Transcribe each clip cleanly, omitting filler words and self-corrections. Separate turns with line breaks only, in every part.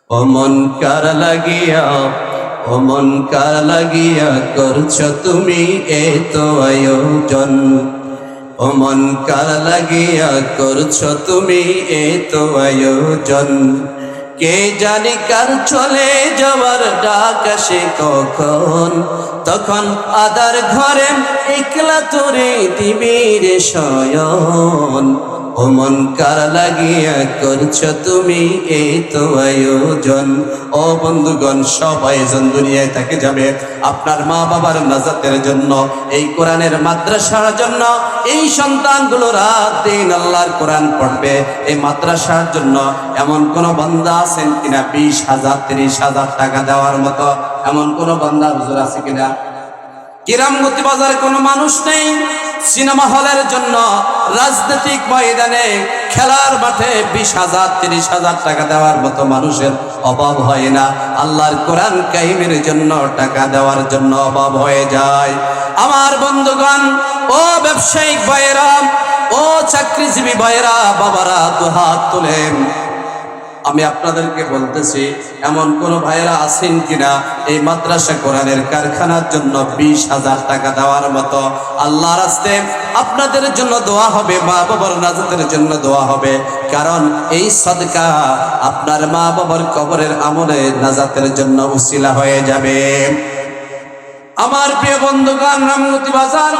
ও মন কার লাগিয়া, ও মন কার লাগিয়া করছ তুমি এত আয়োজন। ও মন কার লাগিয়া করছ তুমি এত আয়োজন। কে জানি কার চলে যাওয়ার ডাক আসে কখন, তখন আদার ঘরে একলা তোরে দিবি রে শয়ন। ও মন কার লাগিয়া করছ তুমি এই তো আয়োজন। ও বন্ধুগণ, সব আয়োজন দুনিয়ায় থেকে যাবে আপনার মা বাবার নাজাতের জন্য, এই কোরআনের মাদ্রাসার জন্য। এই সন্তানগুলো রাত দিন আল্লাহর কোরআন পড়বে এই মাদ্রাসার জন্য। এমন কোন বান্দা আছেন কিনা 20,000 30,000 টাকা দেওয়ার মতো? এমন কোন বান্দা হুজুর আছে কিনা? কিরামগতি বাজারে কোনো মানুষ নেই সিনেমা হলের জন্য, রাজনৈতিক ময়দানে, খেলার মাঠে 20,000 30,000 টাকা দেওয়ার মতো মানুষের অভাব হয় না। আল্লাহর কোরআন কায়েমের জন্য টাকা দেওয়ার জন্য অভাব হয়ে যায়। আমার বন্ধুগণ, ও ব্যবসায়িক ভাইয়েরা, ও চাকরিজীবী ভাইয়েরা, বাবারা, দুহাত তুলেন। আমি আপনাদেরকে বলতেছি, এমন কোন ভাইয়েরা আছেন কিনা এই মাদ্রাসা কোরআনের কারখানার জন্য 20,000 টাকা দেওয়ার মতো? আল্লাহর রাস্তায় আপনাদের জন্য দোয়া হবে, মা বাবার নাজাতের জন্য দোয়া হবে। কারণ এই সদকা আপনার মা বাবার কবরের আমলে নাজাতের জন্য উসিলা হয়ে যাবে। আমার প্রিয় বন্ধুগণ, রামগতি বাজার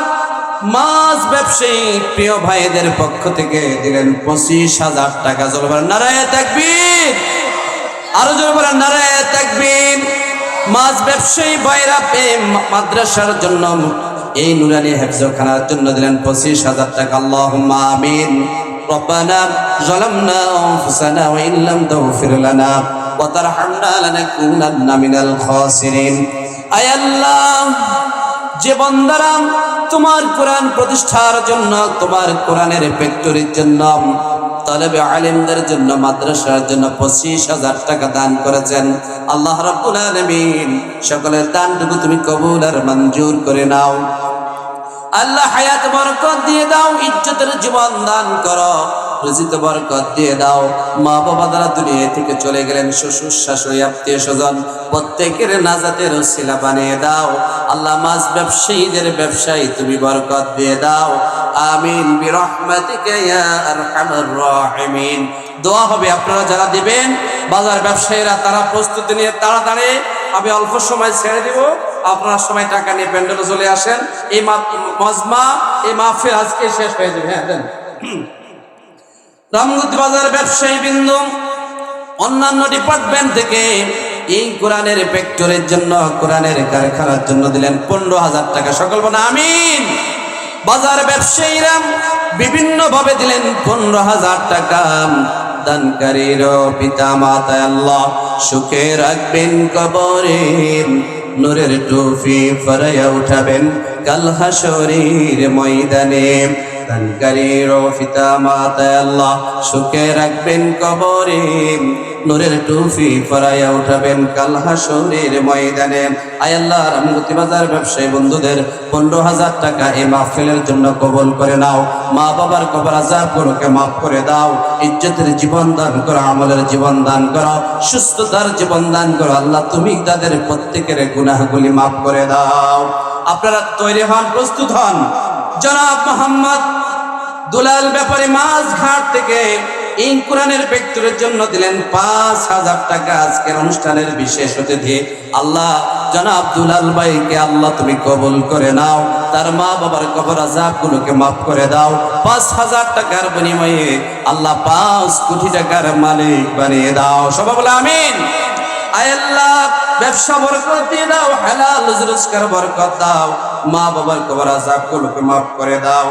মাছ ব্যবসায়ী প্রিয় ভাইদের পক্ষ থেকে দিলেন 25,000 টাকা। জোরে বলেন নারায়ে তাকবীর, আরো জোরে বলেন নারায়ে তাকবীর। মাছ ব্যবসায়ী ভাইরা মাদ্রাসার জন্য, এই নুরানি হেফজখানার জন্য দিলেন 25,000 টাকা। আল্লাহুম্মা আমিন। রব্বানা যালামনা আনফুসানা ওয়া ইল্লাম তাগফির লানা ওয়া তারহামনা লানাকুনান্না মিনাল খাসিরিন। আয় আল্লাহ, যে বান্দারা তোমার কোরআন প্রতিষ্ঠার জন্য, তোমার কোরআনের ফ্যাক্টরির জন্য, তালেবে আলেমদের জন্য, মাদ্রাসার জন্য 25,000 টাকা দান করেছেন, আল্লাহ রাব্বুল আলামিন সকলের দানটুকু তুমি কবুল আর মঞ্জুর করে নাও। আল্লাহ হায়াত বরকত দিয়ে দাও, ইজ্জতের জীবন দান করো, রুজিতে বরকত দিয়ে দাও। মা বাবা দ্বারা দুনিয়া থেকে চলে গেলেন, শ্বশুর শাশুড়ি আত্মীয় স্বজন প্রত্যেকের নাজাতের ওসিলা বানিয়ে দাও। আল্লাহ মাছ ব্যবসায়ীদের ব্যবসায়ী তুমি বরকত দিয়ে দাও। আমিন বিরহমাতিকা ইয়া আরহামার রাহিমিন। দোয়া হবে আপনারা যারা দিবেন, বাজার ব্যবসায়ীরা তারা প্রস্তুতি নিয়ে তাড়াতাড়ি, আমি অল্প সময় ছেড়ে দিব, আপনারা সময় টাকা নিয়ে প্যান্ডেলে চলে আসেন। এই মজমা, এই মাহফিল আজকে শেষ হয়ে যাবে। হ্যাঁ দেন। রামগতি বাজার ব্যবসায়ী বিন্দু অন্যান্য ডিপার্টমেন্ট থেকে এই কোরআনের ফ্যাক্টরির জন্য, কোরআনের কারখানার জন্য দিলেন 15,000 টাকা। সকল বলেন আমিন। বাজার ব্যবসায়ীরা বিভিন্ন ভাবে দিলেন 15,000 টাকা। দানকারীর পিতা মাতা আল্লাহ সুখে রাখবেন কবরে, নূরের টুপি ফরাইয়া উঠাবেন কাল হাসরের ময়দানে। দানকারীর পিতা মাতা আল্লাহ সুখে রাখবেন কবরে, নূরের টুপি ফরাইয়া উঠাবেন কাল হাসরের ময়দানে। আয় আল্লাহ, রামগতি বাজার ব্যবসায়ী বন্ধুদের 15,000 টাকা এই মাহফিলের জন্য কবুল করে নাও। মা বাবার কবর আযাবগুলোকে মাফ করে দাও। ইজ্জতের জীবন দান করো, আমলের জীবন দান করো, সুস্থতার জীবন দান করো। আল্লাহ তুমি তাদের প্রত্যেকের গুনাহগুলি মাফ করে দাও। আপনারা তৈরি হন, প্রস্তুত হন। জনাব মোহাম্মদ দুলাল ব্যাপারী মাছঘাট থেকে এই কোরআনের ফ্যাক্টরির জন্য দিলেন 5,000 টাকা। আজকের অনুষ্ঠানের বিশেষ অতিথি আল্লাহ জনাব দুলাল ভাইকে আল্লাহ তুমি কবুল করে নাও, তার মা বাবার কবর আযাবগুলোকে মাফ করে দাও। 5,000 টাকার বিনিময়ে আল্লাহ 5 কোটি টাকার মালিক বানিয়ে দাও। সবাই বলে আমিন। আয় আল্লাহ, ব্যবসা বরকত দিয়ে দাও, হালাল রোজগার বরকত দাও, মা বাবার কবর আযাবগুলোকে মাফ করে দাও।